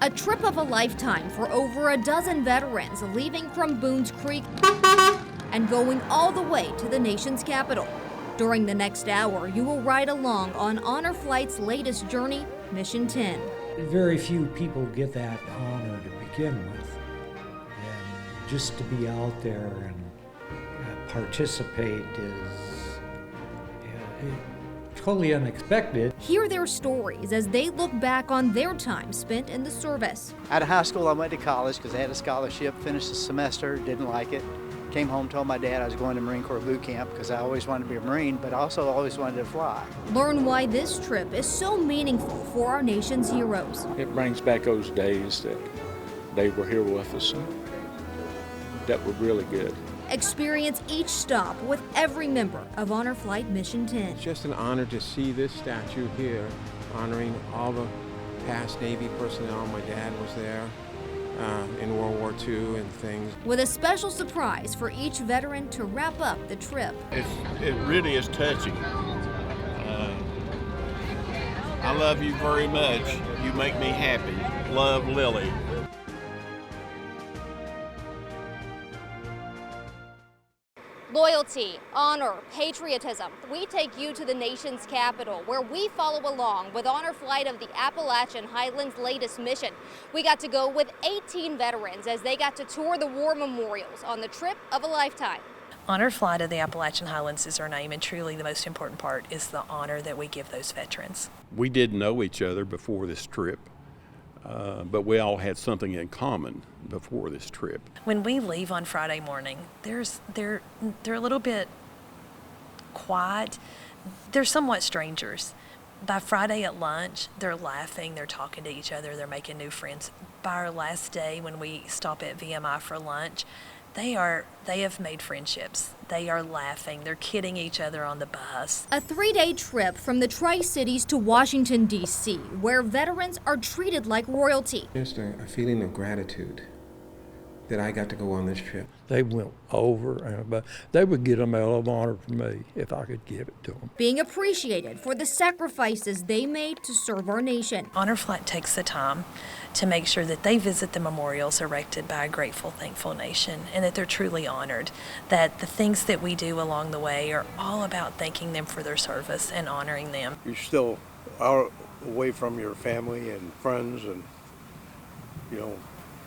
A trip of a lifetime for over a dozen veterans leaving from Boones Creek and going all the way to the nation's capital. During the next hour, you will ride along on Honor Flight's latest journey, Mission 10. Very few people get that honor to begin with. And just to be out there and participate is totally unexpected. Hear their stories as they look back on their time spent in the service. Out of high school, I went to college because I had a scholarship, finished the semester, didn't like it. Came home, told my dad I was going to Marine Corps boot camp because I always wanted to be a Marine, but also always wanted to fly. Learn why this trip is so meaningful for our nation's heroes. It brings back those days that they were here with us and that were really good. Experience each stop with every member of Honor Flight Mission 10. It's just an honor to see this statue here, honoring all the past Navy personnel. My dad was there in World War II and things. With a special surprise for each veteran to wrap up the trip. It really is touching. I love you very much. You make me happy. Love, Lily. Loyalty, honor, patriotism. We take you to the nation's capital where we follow along with Honor Flight of the Appalachian Highlands' latest mission. We got to go with 18 veterans as they got to tour the war memorials on the trip of a lifetime. Honor Flight of the Appalachian Highlands is our name, and truly the most important part is the honor that we give those veterans. We didn't know each other before this trip, but we all had something in common before this trip. When we leave on Friday morning, they're a little bit quiet. They're somewhat strangers. By Friday at lunch, they're laughing, they're talking to each other, they're making new friends. By our last day, when we stop at VMI for lunch, they have made friendships. They are laughing. They're kidding each other on the bus. A 3-day trip from the Tri-Cities to Washington, D.C., where veterans are treated like royalty. Just a feeling of gratitude that I got to go on this trip. They went over and above. They would get a Medal of Honor from me if I could give it to them. Being appreciated for the sacrifices they made to serve our nation. Honor Flight takes the time to make sure that they visit the memorials erected by a grateful, thankful nation, and that they're truly honored, that the things that we do along the way are all about thanking them for their service and honoring them. You're still out away from your family and friends and,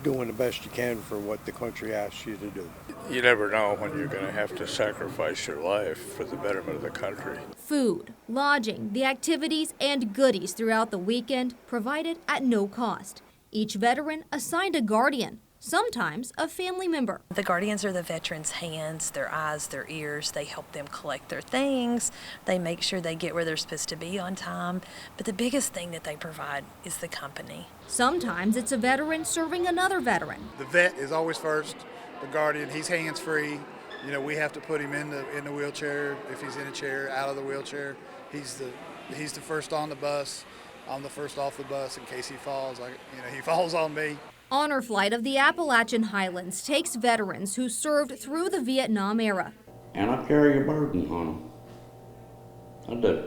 doing the best you can for what the country asks you to do. You never know when you're going to have to sacrifice your life for the betterment of the country. Food, lodging, the activities, and goodies throughout the weekend provided at no cost. Each veteran assigned a guardian, sometimes a family member. The guardians are the veterans' hands, their eyes, their ears. They help them collect their things. They make sure they get where they're supposed to be on time. But the biggest thing that they provide is the company. Sometimes it's a veteran serving another veteran. The vet is always first. The guardian, he's hands-free. We have to put him in the wheelchair. If he's in a chair, out of the wheelchair. He's the first on the bus. I'm the first off the bus in case he falls. He falls on me. Honor Flight of the Appalachian Highlands takes veterans who served through the Vietnam era. And I carry a burden on them. I do.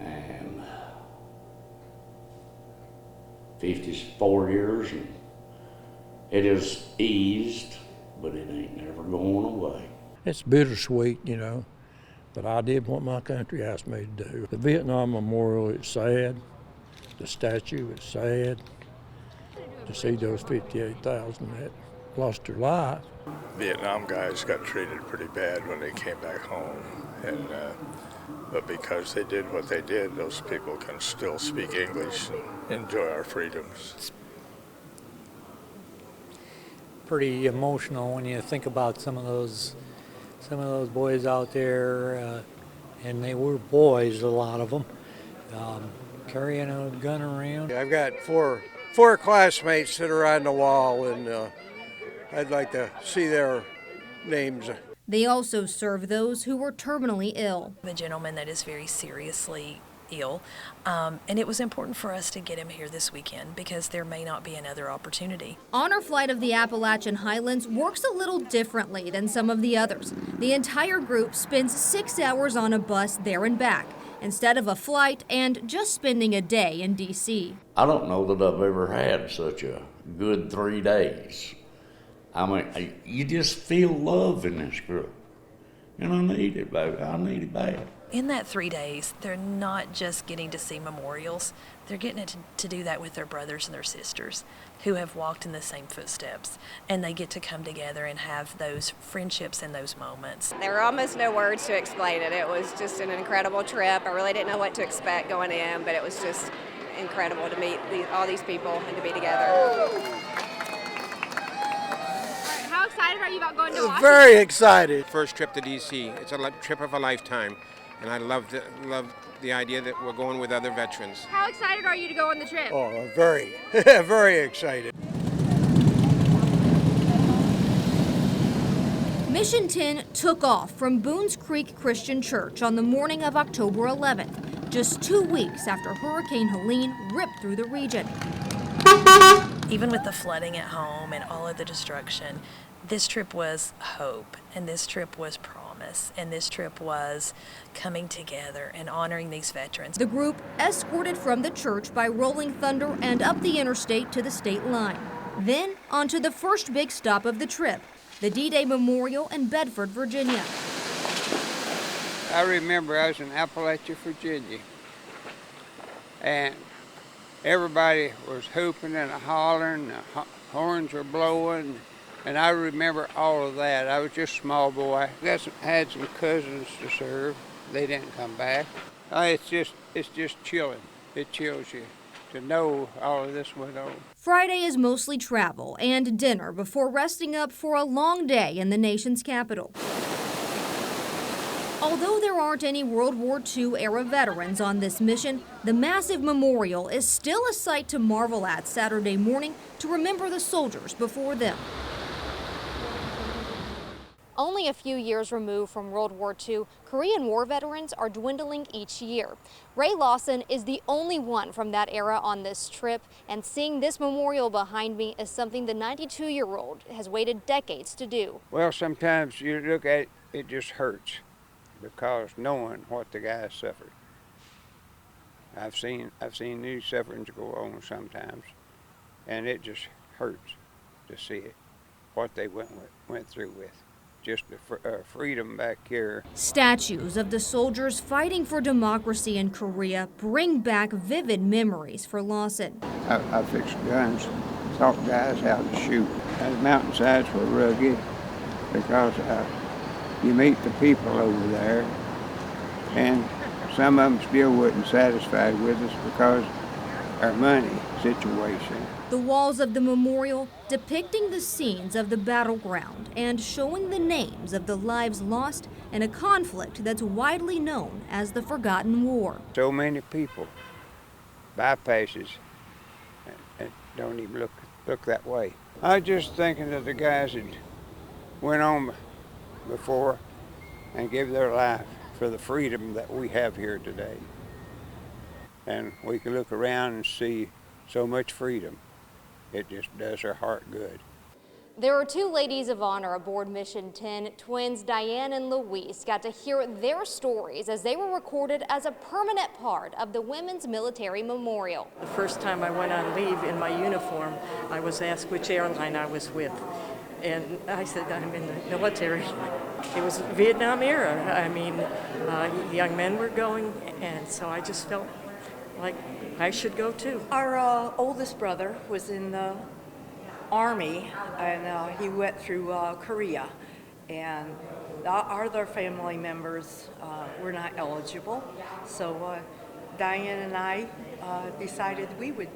And 54 years, and it has eased, but it ain't never going away. It's bittersweet, but I did what my country asked me to do. The Vietnam Memorial is sad. The statue is sad. To see those 58,000 that lost their life. Vietnam guys got treated pretty bad when they came back home, but because they did what they did, those people can still speak English and enjoy our freedoms. It's pretty emotional when you think about some of those boys out there, and they were boys, a lot of them, carrying a gun around. I've got four classmates that are on the wall, and I'd like to see their names. They also serve those who were terminally ill. A gentleman that is very seriously ill, and it was important for us to get him here this weekend because there may not be another opportunity. Honor Flight of the Appalachian Highlands works a little differently than some of the others. The entire group spends 6 hours on a bus there and back. instead of a flight and just spending a day in D.C. I don't know that I've ever had such a good 3 days. I mean, you just feel love in this group. And I need it, baby. I need it bad. In that 3 days, they're not just getting to see memorials, they're getting to do that with their brothers and their sisters who have walked in the same footsteps. And they get to come together and have those friendships and those moments. There were almost no words to explain it. It was just an incredible trip. I really didn't know what to expect going in, but it was just incredible to meet all these people and to be together. How excited are you about going to Washington? Very excited. First trip to D.C. It's a trip of a lifetime, and I love the idea that we're going with other veterans. How excited are you to go on the trip? Oh, very, very excited. Mission 10 took off from Boones Creek Christian Church on the morning of October 11th, just 2 weeks after Hurricane Helene ripped through the region. Even with the flooding at home and all of the destruction, this trip was hope, and this trip was promise, and this trip was coming together and honoring these veterans. The group escorted from the church by Rolling Thunder and up the interstate to the state line. Then onto the first big stop of the trip, the D-Day Memorial in Bedford, Virginia. I remember I was in Appalachian, Virginia, and everybody was hooping and hollering, the horns were blowing, and I remember all of that. I was just a small boy. Had some cousins to serve. They didn't come back. It's just chilling. It chills you to know all of this went on. Friday is mostly travel and dinner before resting up for a long day in the nation's capital. Although there aren't any World War II era veterans on this mission, the massive memorial is still a sight to marvel at Saturday morning to remember the soldiers before them. Only a few years removed from World War II, Korean War veterans are dwindling each year. Ray Lawson is the only one from that era on this trip, and seeing this memorial behind me is something the 92-year-old has waited decades to do. Well, sometimes you look at it, it just hurts because knowing what the guys suffered. I've seen these sufferings go on sometimes, and it just hurts to see it, what they went through with. Just the freedom back here. Statues of the soldiers fighting for democracy in Korea bring back vivid memories for Lawson. I fixed guns, taught guys how to shoot. And the mountainsides were rugged because you meet the people over there, and some of them still wasn't satisfied with us because our money situation. The walls of the memorial depicting the scenes of the battleground and showing the names of the lives lost in a conflict that's widely known as the Forgotten War. So many people bypasses and don't even look that way. I was just thinking of the guys that went on before and gave their life for the freedom that we have here today. And we can look around and see so much freedom. It just does our heart good. There are two ladies of honor aboard Mission 10. Twins Diane and Louise got to hear their stories as they were recorded as a permanent part of the Women's Military Memorial. The first time I went on leave in my uniform, I was asked which airline I was with. And I said, I'm in the military. It was Vietnam era. I mean, young men were going, and so I just felt like I should go too. Our oldest brother was in the Army, and he went through Korea. And our other family members were not eligible. So Diane and I decided we would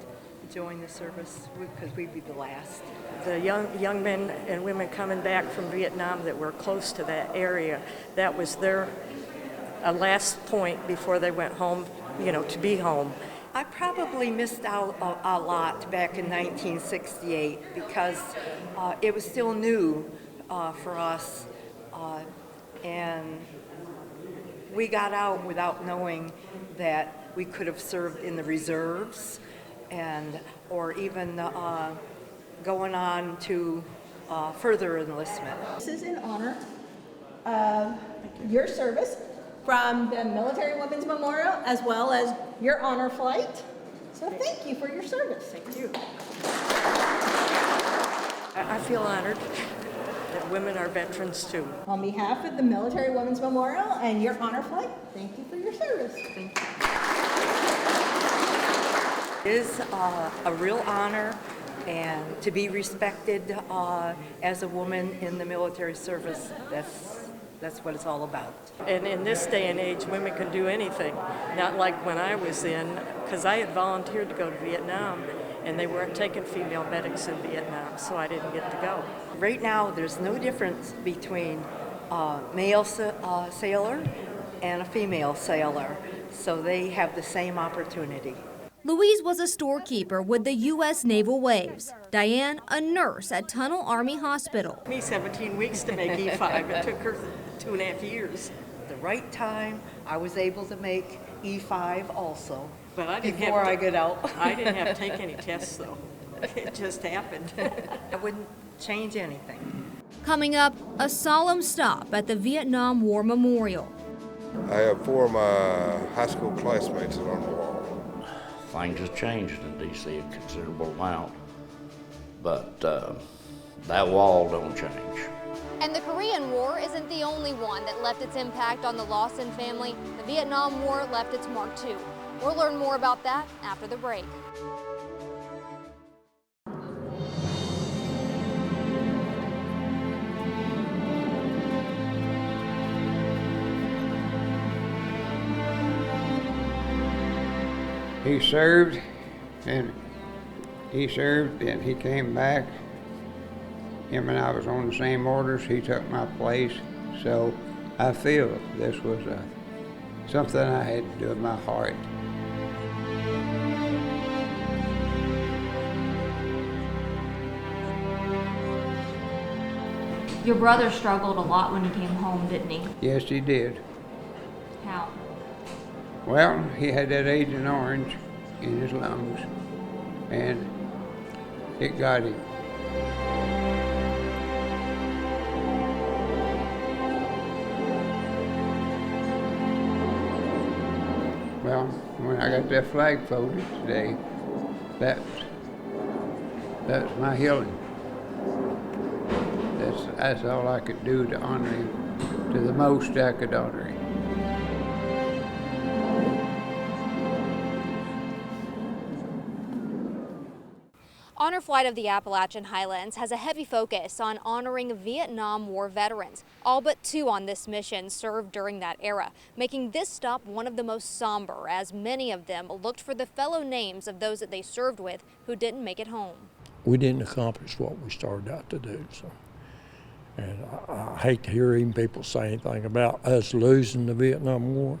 join the service because we'd be the last. The young men and women coming back from Vietnam that were close to that area, that was their last point before they went home, to be home. I probably missed out a lot back in 1968 because it was still new for us, and we got out without knowing that we could have served in the reserves or even going on to further enlistment. This is in honor of your service from the Military Women's Memorial, as well as your honor flight. So thank you for your service. Thank you. I feel honored that women are veterans too. On behalf of the Military Women's Memorial and your honor flight, thank you for your service. Thank you. It is a real honor and to be respected as a woman in the military service. That's what it's all about. And in this day and age, women can do anything. Not like when I was in, because I had volunteered to go to Vietnam, and they weren't taking female medics in Vietnam, so I didn't get to go. Right now, there's no difference between a male sailor and a female sailor, so they have the same opportunity. Louise was a storekeeper with the U.S. Naval Waves. Diane, a nurse at Tunnel Army Hospital. It took me 17 weeks to make E5. It took her 2.5 years. At the right time, I was able to make E5 also. But I didn't before I get out. I didn't have to take any tests, though. It just happened. I wouldn't change anything. Coming up, a solemn stop at the Vietnam War Memorial. I have 4 of my high school classmates that are on the wall. Things have changed in D.C. a considerable amount, but that wall don't change. And the Korean War isn't the only one that left its impact on the Lawson family. The Vietnam War left its mark too. We'll learn more about that after the break. He served, and he came back. Him and I was on the same orders. He took my place. So I feel this was something I had to do with my heart. Your brother struggled a lot when he came home, didn't he? Yes, he did. How? Well, he had that Agent Orange in his lungs, and it got him. Well, when I got that flag folded today, that's my healing. That's all I could do to honor him, to the most I could honor him. Honor Flight of the Appalachian Highlands has a heavy focus on honoring Vietnam War veterans. All but 2 on this mission served during that era, making this stop one of the most somber, as many of them looked for the fellow names of those that they served with who didn't make it home. We didn't accomplish what we started out to do. So, and I hate to hear even people say anything about us losing the Vietnam War.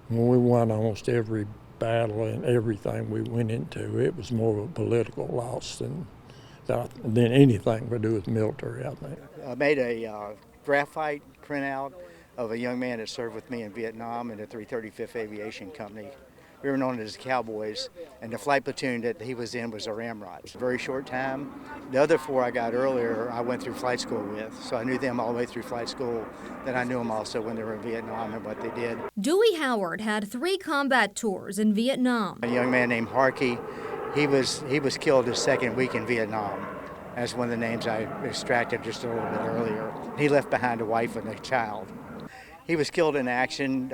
When we won almost every battle and everything we went into, it was more of a political loss than anything to do with military, I think. I made a graphite printout of a young man that served with me in Vietnam in the 335th Aviation Company. We were known as the Cowboys, and the flight platoon that he was in was a Ramrod. A very short time. The other 4 I got earlier, I went through flight school with, so I knew them all the way through flight school. Then I knew them also when they were in Vietnam and what they did. Dewey Howard had 3 combat tours in Vietnam. A young man named Harkey, he was killed his 2nd week in Vietnam. That's one of the names I extracted just a little bit earlier. He left behind a wife and a child. He was killed in action.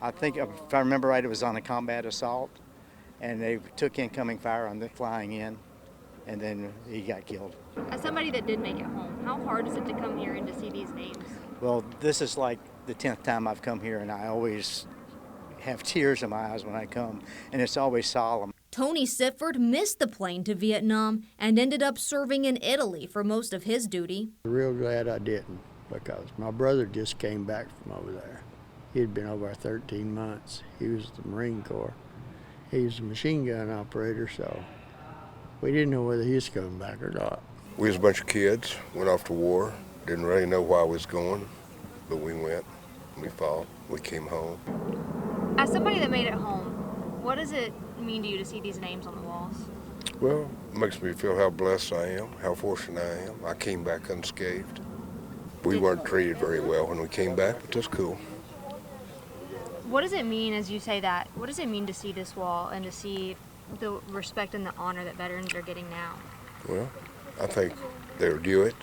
I think, if I remember right, it was on a combat assault, and they took incoming fire on the flying in, and then he got killed. As somebody that did make it home, how hard is it to come here and to see these names? Well, this is like the 10th time I've come here, and I always have tears in my eyes when I come, and it's always solemn. Tony Sifford missed the plane to Vietnam and ended up serving in Italy for most of his duty. Real glad I didn't, because my brother just came back from over there. He'd been over 13 months. He was the Marine Corps. He was a machine gun operator, so we didn't know whether he was coming back or not. We was a bunch of kids, went off to war, didn't really know why we was going, but we went, we fought, we came home. As somebody that made it home, what does it mean to you to see these names on the walls? Well, it makes me feel how blessed I am, how fortunate I am. I came back unscathed. We weren't treated very well when we came back, but that's cool. What does it mean, as you say that, what does it mean to see this wall and to see the respect and the honor that veterans are getting now? Well, I think they're due it,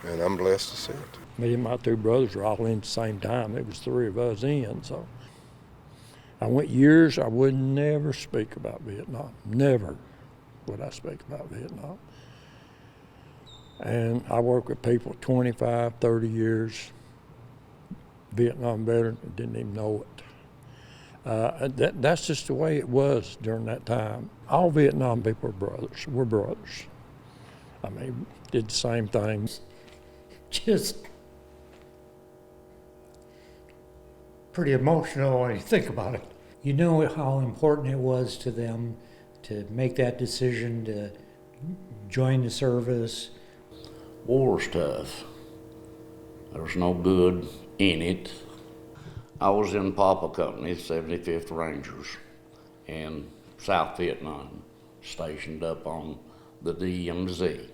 and I'm blessed to see it. Me and my two brothers were all in at the same time. It was three of us in, so. I went years I would never speak about Vietnam. Never would I speak about Vietnam. And I worked with people 25, 30 years, Vietnam veteran, didn't even know it. That's just the way it was during that time. All Vietnam people were brothers. We're brothers. I mean, did the same things. Just pretty emotional when you think about it. You know how important it was to them to make that decision to join the service. War's tough. There's no good in it. I was in Papa Company, 75th Rangers, in South Vietnam, stationed up on the DMZ.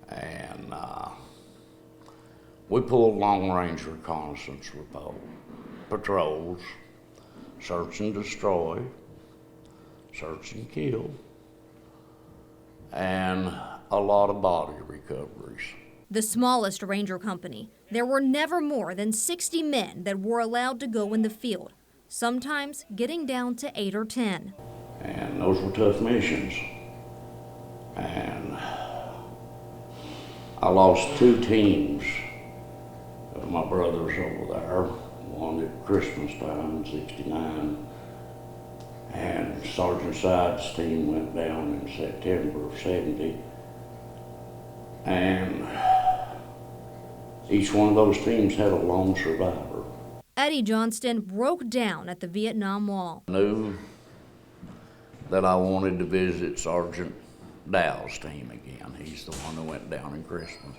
And we pulled long-range reconnaissance patrols, search and destroy, search and kill, and a lot of body recoveries. The smallest Ranger company, there were never more than 60 men that were allowed to go in the field, sometimes getting down to 8 or 10. And those were tough missions. And I lost 2 teams of my brothers over there, one at Christmas time in '69, and Sergeant Side's team went down in September of '70. And each one of those teams had a lone survivor. Eddie Johnston broke down at the Vietnam Wall. I knew that I wanted to visit Sergeant Dow's team again. He's the one that went down in Christmas.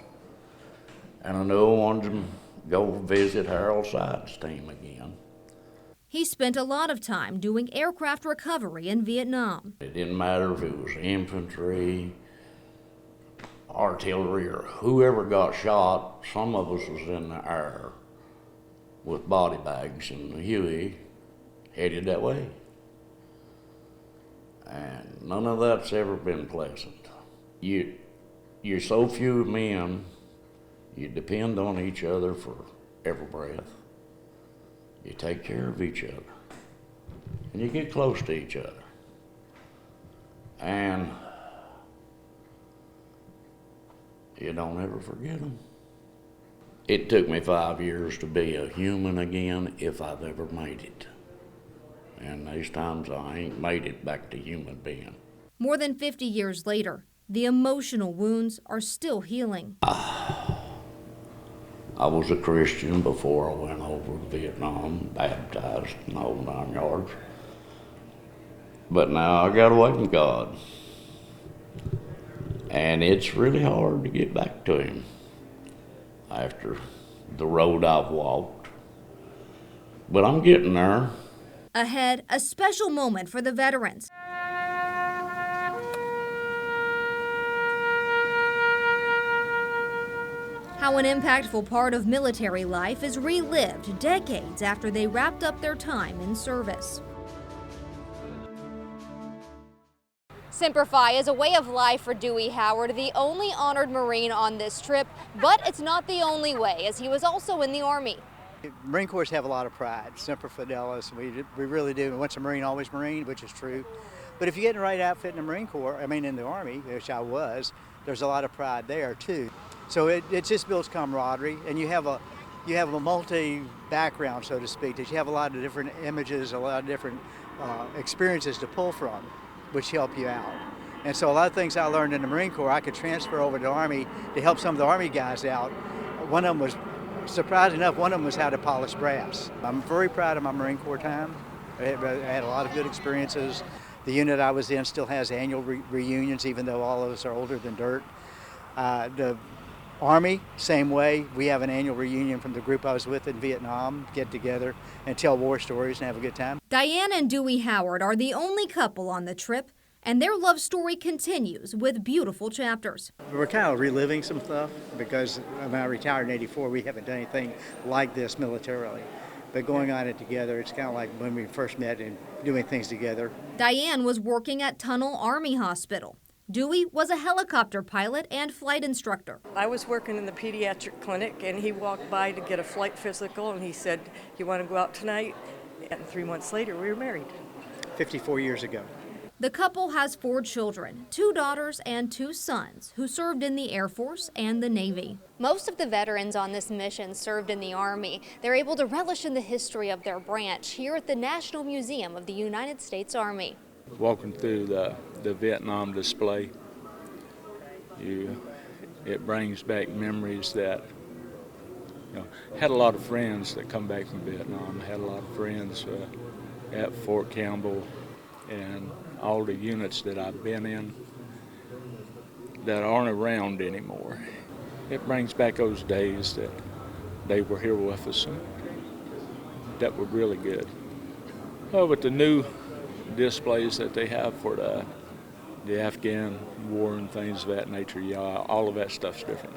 And I knew I wanted to go visit Harold Side's team again. He spent a lot of time doing aircraft recovery in Vietnam. It didn't matter if it was infantry, artillery, or whoever got shot. Some of us was in the air with body bags in the Huey, headed that way. And none of that's ever been pleasant. You're so few men, you depend on each other for every breath. You take care of each other, and you get close to each other. And you don't ever forget them. It took me 5 years to be a human again, if I've ever made it. And these times I ain't made it back to human being. More than 50 years later, the emotional wounds are still healing. I was a Christian before I went over to Vietnam, baptized and the whole 9 yards. But now I got away from God. And it's really hard to get back to Him after the road I've walked. But I'm getting there. Ahead, a special moment for the veterans. How an impactful part of military life is relived decades after they wrapped up their time in service. Semper Fi is a way of life for Dewey Howard, the only honored Marine on this trip, but it's not the only way, as he was also in the Army. Marine Corps have a lot of pride. Semper Fidelis, we really do. Once a Marine, always Marine, which is true. But if you get in the right outfit in the Marine Corps, in the Army, which I was, there's a lot of pride there too. So it just builds camaraderie, and you have a multi-background, so to speak, that you have a lot of different images, a lot of different experiences to pull from, which help you out. And so a lot of things I learned in the Marine Corps, I could transfer over to the Army to help some of the Army guys out. One of them was, surprisingly enough, one of them was how to polish brass. I'm very proud of my Marine Corps time. I had a lot of good experiences. The unit I was in still has annual reunions, even though all of us are older than dirt. The Army, same way. We have an annual reunion from the group I was with in Vietnam, get together and tell war stories and have a good time. Diane and Dewey Howard are the only couple on the trip, and their love story continues with beautiful chapters. We're kind of reliving some stuff because when I retired in '84, we haven't done anything like this militarily. but going on it together, it's kind of like when we first met and doing things together. Diane was working at Tunnel Army Hospital. Dewey was a helicopter pilot and flight instructor. I was working in the pediatric clinic, and he walked by to get a flight physical, and he said, "You want to go out tonight?" And 3 months later, we were married. 54 years ago. The couple has 4 children, 2 daughters and 2 sons, who served in the Air Force and the Navy. Most of the veterans on this mission served in the Army. They're able to relish in the history of their branch here at the National Museum of the United States Army. Walking through the Vietnam display, it brings back memories that, had a lot of friends that come back from Vietnam. I had a lot of friends at Fort Campbell and all the units that I've been in that aren't around anymore. It brings back those days that they were here with us and that were really good. Well, with the new displays that they have for the Afghan war and things of that nature, all of that stuff's different.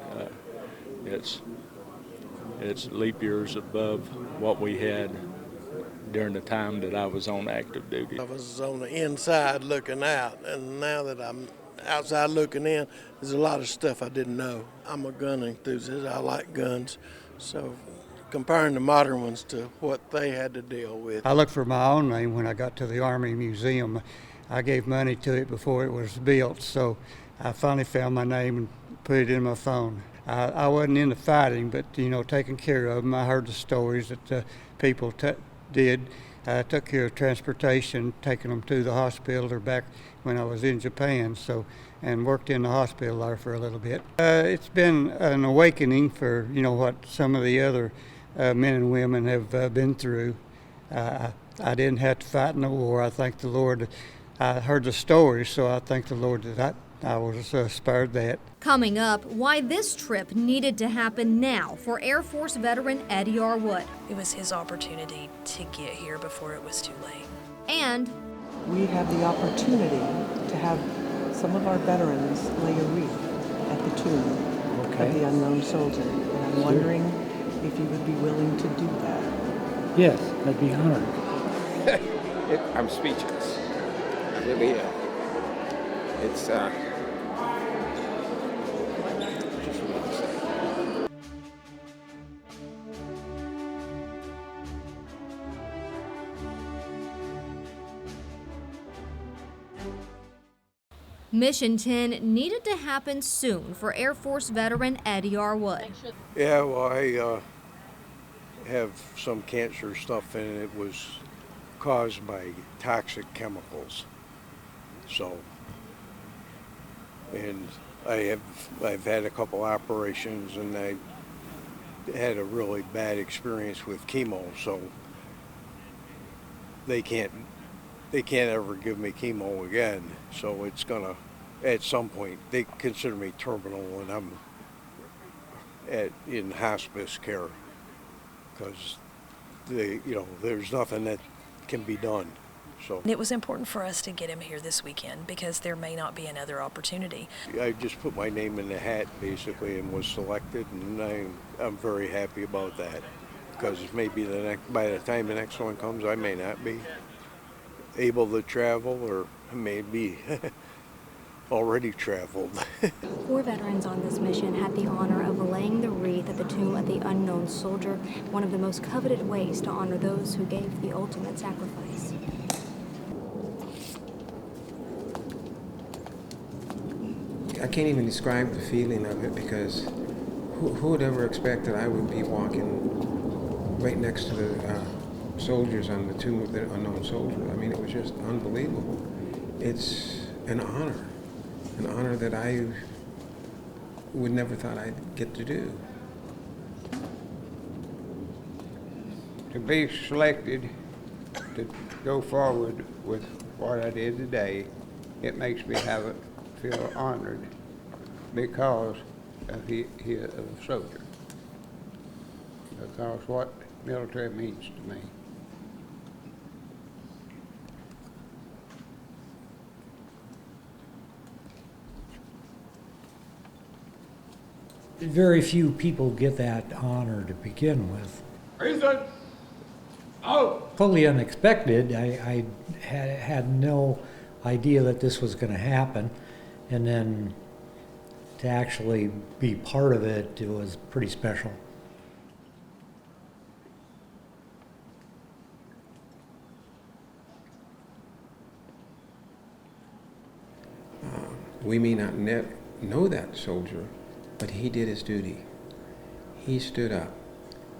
It's leap years above what we had during the time that I was on active duty. I was on the inside looking out, and now that I'm outside looking in, there's a lot of stuff I didn't know. I'm a gun enthusiast. I like guns, so comparing the modern ones to what they had to deal with. I looked for my own name when I got to the Army Museum. I gave money to it before it was built, so I finally found my name and put it in my phone. I wasn't into fighting, but taking care of them. I heard the stories that people did. I took care of transportation, taking them to the hospital or back when I was in Japan, and worked in the hospital there for a little bit. It's been an awakening for what some of the other men and women have been through. I didn't have to fight in the war. I thank the Lord. I heard the stories, so I thank the Lord that I was spared that. Coming up, why this trip needed to happen now for Air Force veteran Eddie Arwood. It was his opportunity to get here before it was too late. And we have the opportunity to have some of our veterans lay a wreath at the tomb of the unknown soldier. And I'm wondering if you would be willing to do that. Yes, I'd be honored. I'm speechless. I really am. It's just what to say. Mission 10 needed to happen soon for Air Force veteran Eddie Arwood. Yeah, well, I have some cancer stuff, and it was caused by toxic chemicals. So, and I've had a couple operations, and I had a really bad experience with chemo. So they can't ever give me chemo again. So it's gonna, at some point, they consider me terminal when I'm in hospice care, because there's nothing that can be done. So It was important for us to get him here this weekend because there may not be another opportunity. I just put my name in the hat basically and was selected, and I'm very happy about that, because maybe by the time the next one comes, I may not be able to travel, or maybe already traveled. 4 veterans on this mission had the honor of laying the wreath at the tomb of the unknown soldier, one of the most coveted ways to honor those who gave the ultimate sacrifice. I can't even describe the feeling of it, because who would ever expect that I would be walking right next to the soldiers on the tomb of the unknown soldier? I mean, it was just unbelievable. It's an honor that I would never thought I'd get to do. To be selected to go forward with what I did today, it makes me feel honored because of he is a soldier. Because what military means to me. Very few people get that honor to begin with. Reason. totally unexpected. I had no idea that this was going to happen, and then to actually be part of it, it was pretty special. We may not know that soldier, but he did his duty. He stood up.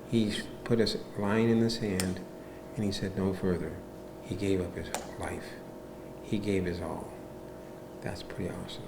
He put a line in the sand, and he said no further. He gave up his life. He gave his all. That's pretty awesome.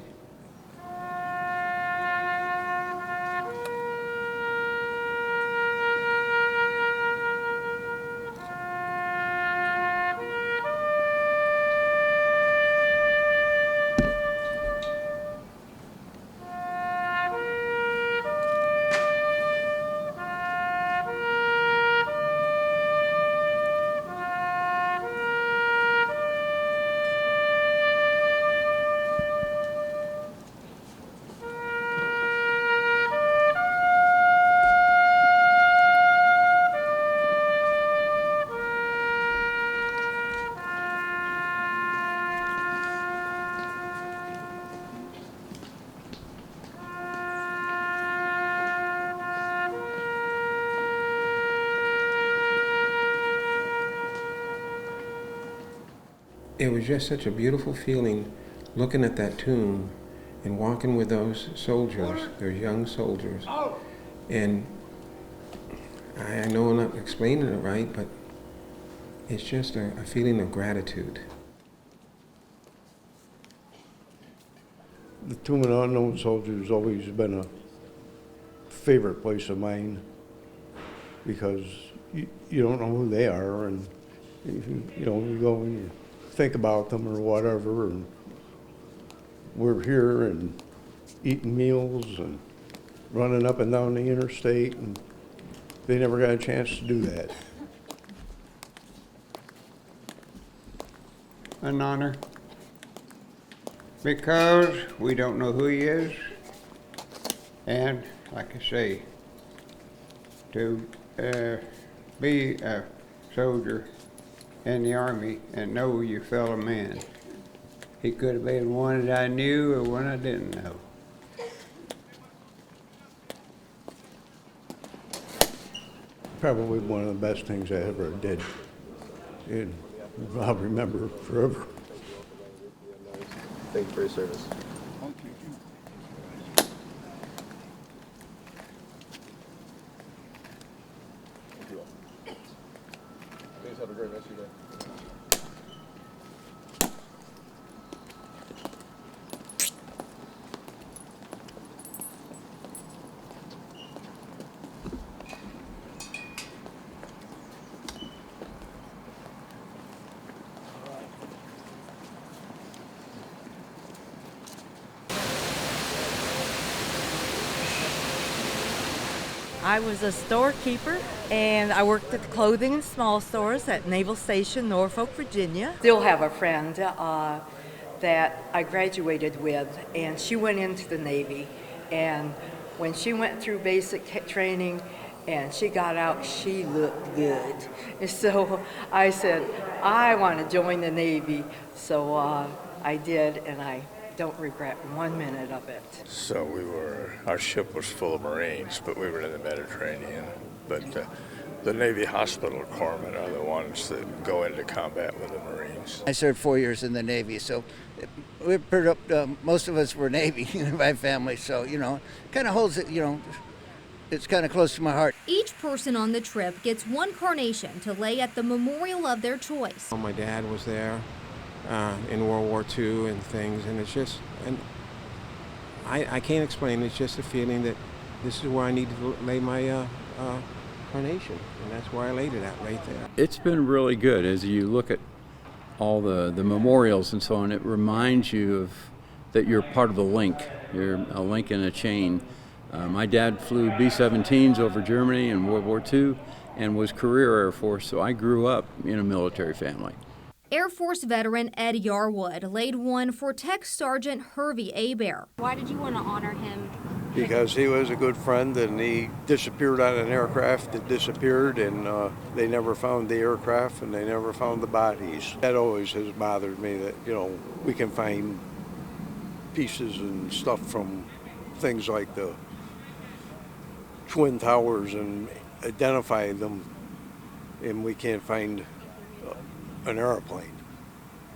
It was just such a beautiful feeling looking at that tomb and walking with those soldiers, those young soldiers. And I know I'm not explaining it right, but it's just a feeling of gratitude. The Tomb of Unknown Soldiers has always been a favorite place of mine because you don't know who they are, and you go and you think about them or whatever, and we're here and eating meals and running up and down the interstate, and they never got a chance to do that. An honor, because we don't know who he is, and like I say, to be a soldier in the Army and know your fellow man. He could have been one that I knew or one I didn't know. Probably one of the best things I ever did, and I'll remember forever. Thank you for your service. Please have a great rest of your day. I was a storekeeper, and I worked at the clothing and small stores at Naval Station, Norfolk, Virginia. Still have a friend that I graduated with, and she went into the Navy. And when she went through basic training and she got out, she looked good. And so I said, I want to join the Navy. So I did, and I don't regret 1 minute of it. So our ship was full of Marines, but we were in the Mediterranean. But the Navy hospital corpsmen are the ones that go into combat with the Marines. I served 4 years in the Navy, so most of us were Navy in my family, so, kind of holds it, it's kind of close to my heart. Each person on the trip gets one carnation to lay at the memorial of their choice. My dad was there in World War II and things, and it's just, and I can't explain, it's just a feeling that this is where I need to lay my carnation, and that's where I laid it at, right there. It's been really good as you look at all the memorials and so on. It reminds you of that you're part of the link. You're a link in a chain. My dad flew B-17s over Germany in World War II and was career Air Force, so I grew up in a military family. Air Force veteran Ed Yarwood laid one for Tech Sergeant Hervey Abear. Why did you want to honor him because he was a good friend, and he disappeared on an aircraft that disappeared, and they never found the aircraft and they never found the bodies. That always has bothered me, that, you know, we can find pieces and stuff from things like the Twin Towers and identify them, and we can't find an airplane.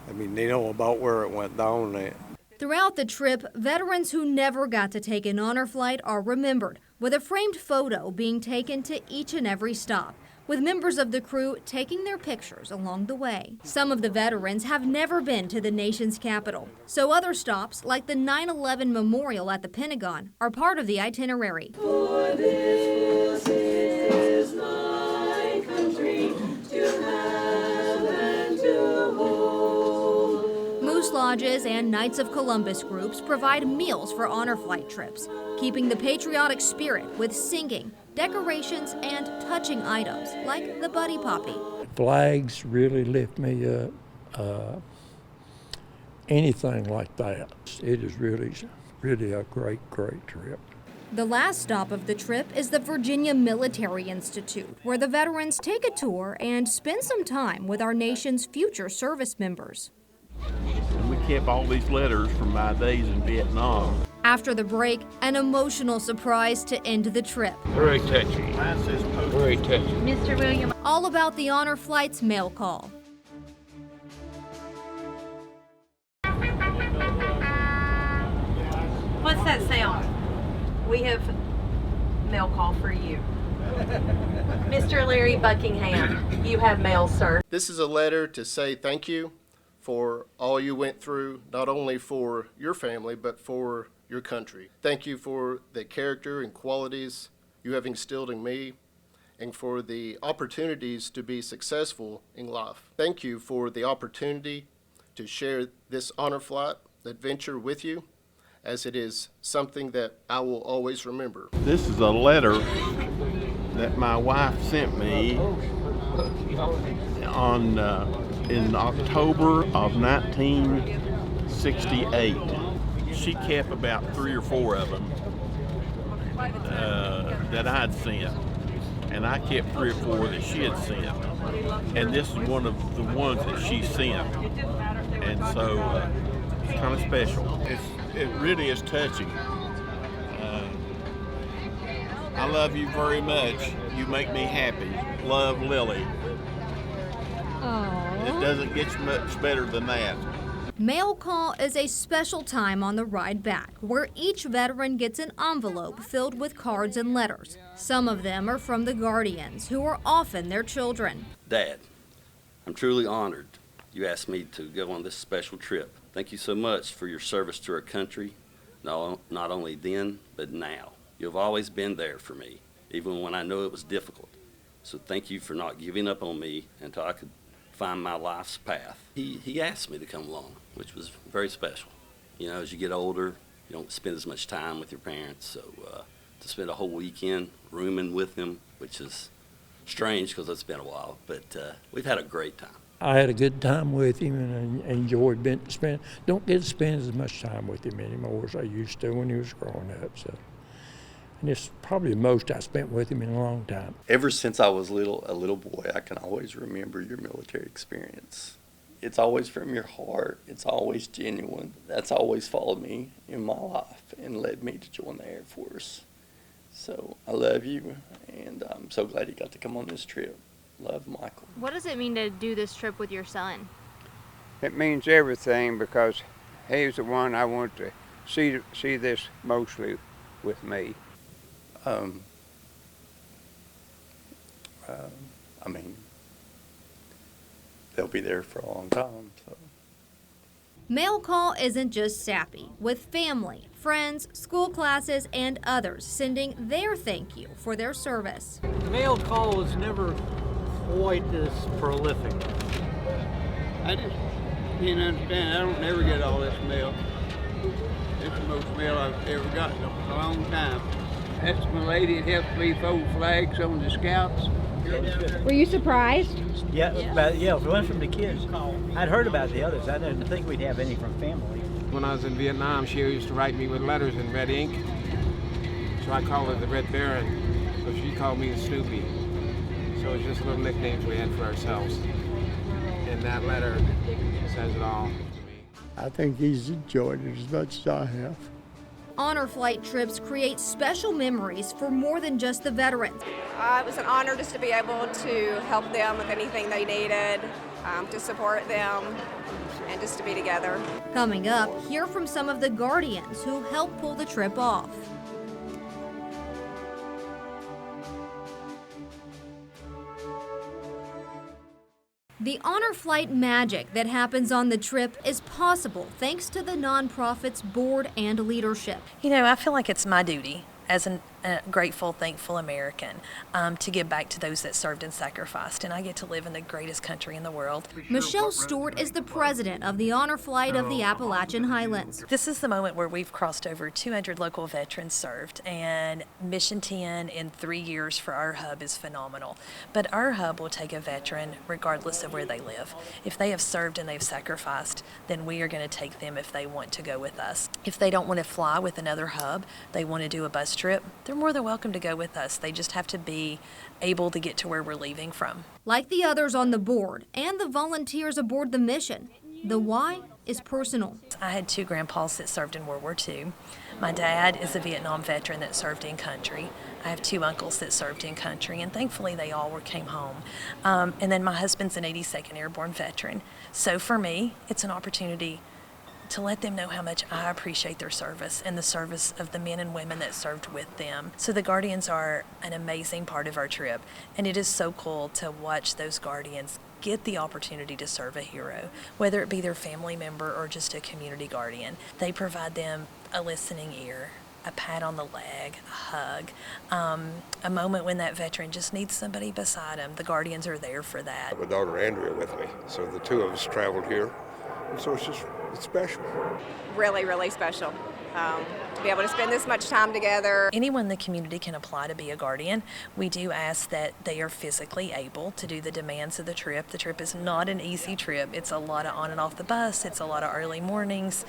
I mean, they know about where it went down. Throughout the trip, veterans who never got to take an honor flight are remembered, with a framed photo being taken to each and every stop, with members of the crew taking their pictures along the way. Some of the veterans have never been to the nation's capital, so other stops, like the 9/11 Memorial at the Pentagon, are part of the itinerary. For this is my country, to have and to hold. Moose lodges and Knights of Columbus groups provide meals for honor flight trips, keeping the patriotic spirit with singing, decorations, and touching items like the Buddy Poppy. Flags really lift me up. Anything like that. It is really a great trip. The last stop of the trip is the Virginia Military Institute, where the veterans take a tour and spend some time with our nation's future service members. And we kept all these letters from my days in Vietnam. After the break, an emotional surprise to end the trip. Very touchy. Very touchy. Mr. William. All about the honor flight's mail call. What's that sound? We have mail call for you. Mr. Larry Buckingham, you have mail, sir. This is a letter to say thank you for all you went through, not only for your family, but for your country. Thank you for the character and qualities you have instilled in me, and for the opportunities to be successful in life. Thank you for the opportunity to share this honor flight adventure with you, as it is something that I will always remember. This is a letter that my wife sent me on in October of 1968. She kept about 3 or 4 of them that I'd sent, and I kept 3 or 4 that she had sent. And this is one of the ones that she sent, and so it's kind of special. It really is touching. I love you very much. You make me happy. Love, Lily. Aww. It doesn't get much better than that. Mail call is a special time on the ride back, where each veteran gets an envelope filled with cards and letters. Some of them are from the guardians, who are often their children. Dad, I'm truly honored you asked me to go on this special trip. Thank you so much for your service to our country, not only then, but now. You've always been there for me, even when I know it was difficult. So thank you for not giving up on me until I could find my life's path. He asked me to come along, which was very special. You know, as you get older, you don't spend as much time with your parents, so to spend a whole weekend rooming with them, which is strange because it's been a while, but we've had a great time. I had a good time with him and enjoyed don't get to spend as much time with him anymore as I used to when he was growing up. So, and it's probably the most I spent with him in a long time. Ever since I was a little boy, I can always remember your military experience. It's always from your heart. It's always genuine. That's always followed me in my life and led me to join the Air Force. So I love you, and I'm so glad you got to come on this trip. Love, Michael. What does it mean to do this trip with your son? It means everything because he's the one I want to see this mostly with me. I mean, they'll be there for a long time. So. Mail call isn't just sappy, with family, friends, school classes, and others sending their thank you for their service. Mail call was never quite as prolific. I just can't understand. I don't never get all this mail. It's the most mail I've ever gotten in a long time. That's my lady that helped me fold flags on the Scouts. Were you surprised? Yeah, one from the kids. I'd heard about the others. I didn't think we'd have any from family. When I was in Vietnam, she used to write me with letters in red ink, So I call her the Red Baron, so she called me the Snoopy. So it's just little nicknames we had for ourselves. And that letter says it all to me. I think he's enjoyed it as much as I have. Honor Flight trips create special memories for more than just the veterans. It was an honor just to be able to help them with anything they needed, to support them, and just to be together. Coming up, hear from some of the Guardians who helped pull the trip off. The Honor Flight magic that happens on the trip is possible thanks to the nonprofit's board and leadership. You know, I feel like it's my duty as a grateful, thankful American to give back to those that served and sacrificed, and I get to live in the greatest country in the world. Michelle Stewart is the president of the Honor Flight of the Appalachian Highlands. This is the moment where we've crossed over 200 local veterans served, and Mission 10 in 3 years for our hub is phenomenal. But our hub will take a veteran regardless of where they live. If they have served and they've sacrificed, then we are going to take them if they want to go with us. If they don't want to fly with another hub, they want to do a bus trip, they're more than welcome to go with us. They just have to be able to get to where we're leaving from. Like the others on the board and the volunteers aboard the mission, the why is personal. I had 2 grandpas that served in World War II. My dad is a Vietnam veteran that served in country. I have 2 uncles that served in country, and thankfully they all came home. And then my husband's an 82nd Airborne veteran. So for me, it's an opportunity to let them know how much I appreciate their service and the service of the men and women that served with them. So the Guardians are an amazing part of our trip, and it is so cool to watch those Guardians get the opportunity to serve a hero, whether it be their family member or just a community guardian. They provide them a listening ear, a pat on the leg, a hug, a moment when that veteran just needs somebody beside him. The Guardians are there for that. I have a daughter, Andrea, with me, so the 2 of us traveled here, and so it's special. Really, really special. To be able to spend this much time together. Anyone in the community can apply to be a Guardian. We do ask that they are physically able to do the demands of the trip. The trip is not an easy trip. It's a lot of on and off the bus. It's a lot of early mornings.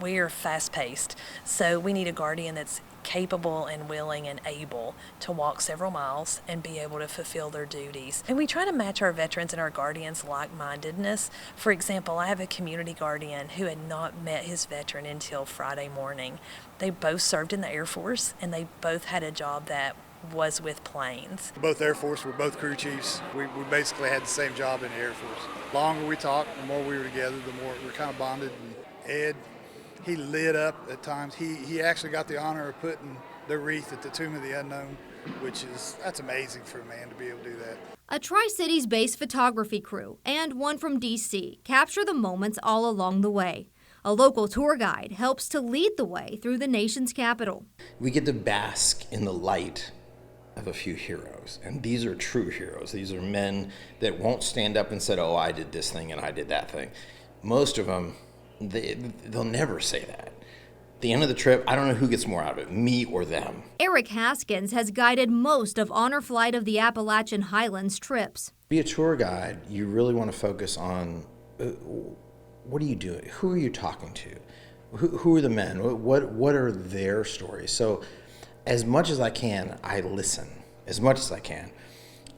We are fast-paced, so we need a Guardian that's capable and willing and able to walk several miles and be able to fulfill their duties. And we try to match our veterans and our Guardians' like-mindedness. For example, I have a community Guardian who had not met his veteran until Friday morning. They both served in the Air Force, and they both had a job that was with planes. Both Air Force, we're both crew chiefs. We basically had the same job in the Air Force. The longer we talked, the more we were together, the more we're kind of bonded. And Ed, he lit up at times. He actually got the honor of putting the wreath at the Tomb of the Unknown, that's amazing for a man to be able to do that. A Tri-Cities based photography crew and one from D.C. capture the moments all along the way. A local tour guide helps to lead the way through the nation's capital. We get to bask in the light of a few heroes, and these are true heroes. These are men that won't stand up and say, oh, I did this thing and I did that thing. Most of them, they'll never say that. At the end of the trip, I don't know who gets more out of it, me or them. Eric Haskins has guided most of Honor Flight of the Appalachian Highlands trips. Be a tour guide, you really want to focus on what are you doing? Who are you talking to? Who are the men? What are their stories? So as much as I can, I listen as much as I can.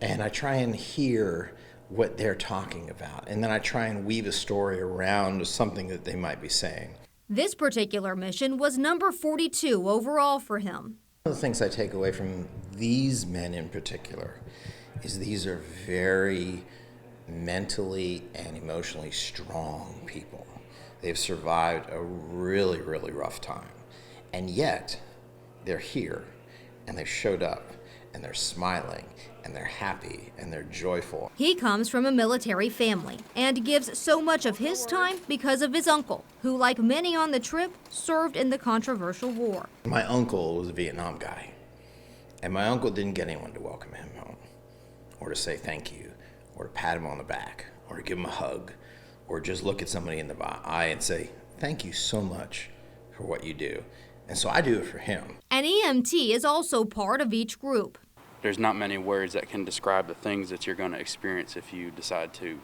And I try and hear what they're talking about. And then I try and weave a story around something that they might be saying. This particular mission was number 42 overall for him. One of the things I take away from these men in particular is these are very mentally and emotionally strong people. They've survived a really, really rough time. And yet, they're here, and they showed up, and they're smiling, and they're happy, and they're joyful. He comes from a military family and gives so much of his time because of his uncle, who, like many on the trip, served in the controversial war. My uncle was a Vietnam guy, and my uncle didn't get anyone to welcome him home, or to say thank you, or to pat him on the back, or to give him a hug, or just look at somebody in the eye and say, thank you so much for what you do. And so I do it for him. An EMT is also part of each group. There's not many words that can describe the things that you're going to experience if you decide to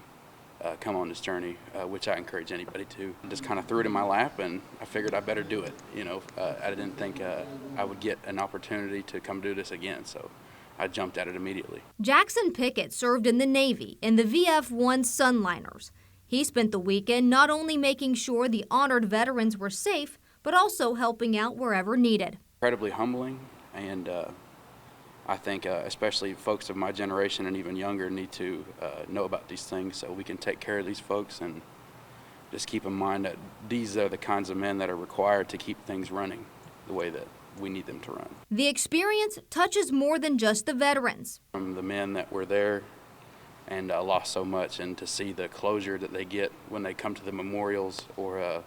come on this journey, which I encourage anybody to. I just kind of threw it in my lap, and I figured I better do it. You know, I didn't think I would get an opportunity to come do this again, so I jumped at it immediately. Jackson Pickett served in the Navy in the VF-1 Sunliners. He spent the weekend not only making sure the honored veterans were safe, but also helping out wherever needed. Incredibly humbling, and I think especially folks of my generation and even younger need to know about these things so we can take care of these folks and just keep in mind that these are the kinds of men that are required to keep things running the way that we need them to run. The experience touches more than just the veterans. From the men that were there and lost so much, and to see the closure that they get when they come to the memorials, or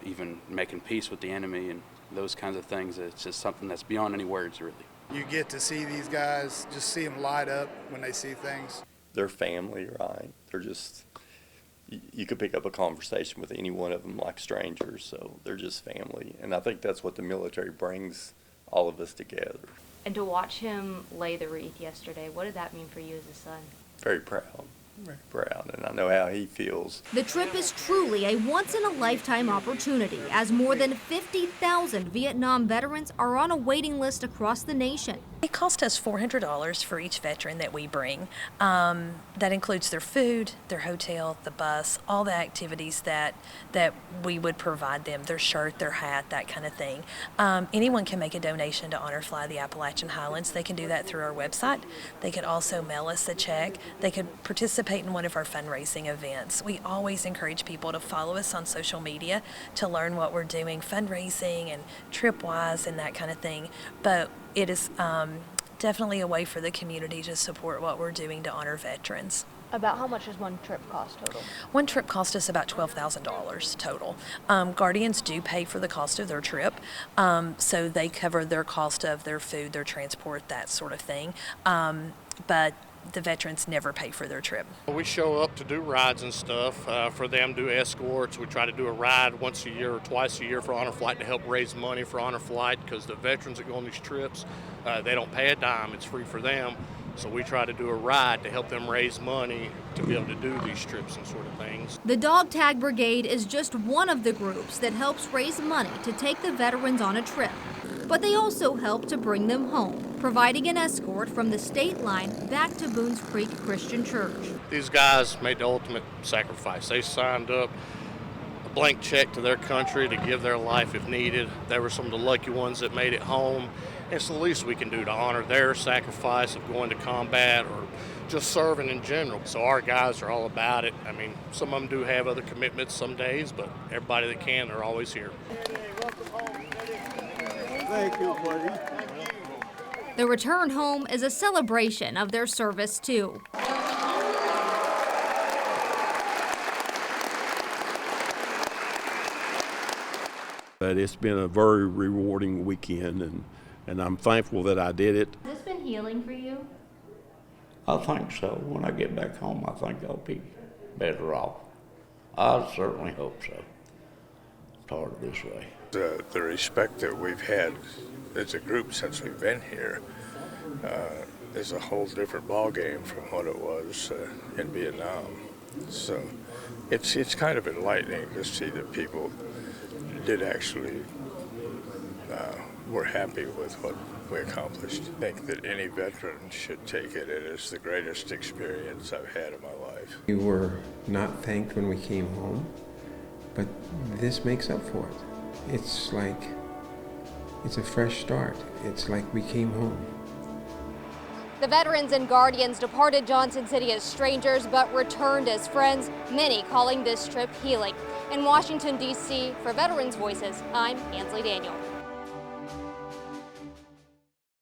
even making peace with the enemy and those kinds of things, it's just something that's beyond any words, really. You get to see these guys, just see them light up when they see things. They're family, right? They're just, you could pick up a conversation with any one of them like strangers, so they're just family. And I think that's what the military brings all of us together. And to watch him lay the wreath yesterday, what did that mean for you as a son? Very proud. Very proud, and I know how he feels. The trip is truly a once-in-a-lifetime opportunity, as more than 50,000 Vietnam veterans are on a waiting list across the nation. It cost us $400 for each veteran that we bring. That includes their food, their hotel, the bus, all the activities that we would provide them, their shirt, their hat, that kind of thing. Anyone can make a donation to Honor Fly the Appalachian Highlands. They can do that through our website. They could also mail us a check. They could participate in one of our fundraising events. We always encourage people to follow us on social media to learn what we're doing, fundraising and trip-wise and that kind of thing. But it is definitely a way for the community to support what we're doing to honor veterans. About how much does one trip cost total? One trip cost us about $12,000 total. Guardians do pay for the cost of their trip, so they cover their cost of their food, their transport, that sort of thing. But the veterans never pay for their trip. We show up to do rides and stuff. For them, do escorts. We try to do a ride once a year or twice a year for Honor Flight to help raise money for Honor Flight, because the veterans that go on these trips, they don't pay a dime. It's free for them. So we try to do a ride to help them raise money to be able to do these trips and sort of things. The Dog Tag Brigade is just one of the groups that helps raise money to take the veterans on a trip. But they also help to bring them home, providing an escort from the state line back to Boones Creek Christian Church. These guys made the ultimate sacrifice. They signed up a blank check to their country to give their life if needed. They were some of the lucky ones that made it home. It's the least we can do to honor their sacrifice of going to combat or just serving in general. So our guys are all about it. I mean, some of them do have other commitments some days, but everybody that can, they're always here. Thank you, buddy. The return home is a celebration of their service, too. But it's been a very rewarding weekend, and I'm thankful that I did it. Has this been healing for you? I think so. When I get back home, I think I'll be better off. I certainly hope so. It's hard this way. The respect that we've had as a group since we've been here is a whole different ballgame from what it was in Vietnam. So it's kind of enlightening to see that people did actually were happy with what we accomplished. I think that any veteran should take it. It is the greatest experience I've had in my life. We were not thanked when we came home, but this makes up for it. It's like, it's a fresh start. It's like we came home. The veterans and guardians departed Johnson City as strangers but returned as friends, many calling this trip healing. In Washington, D.C., for Veterans Voices, I'm Ansley Daniel.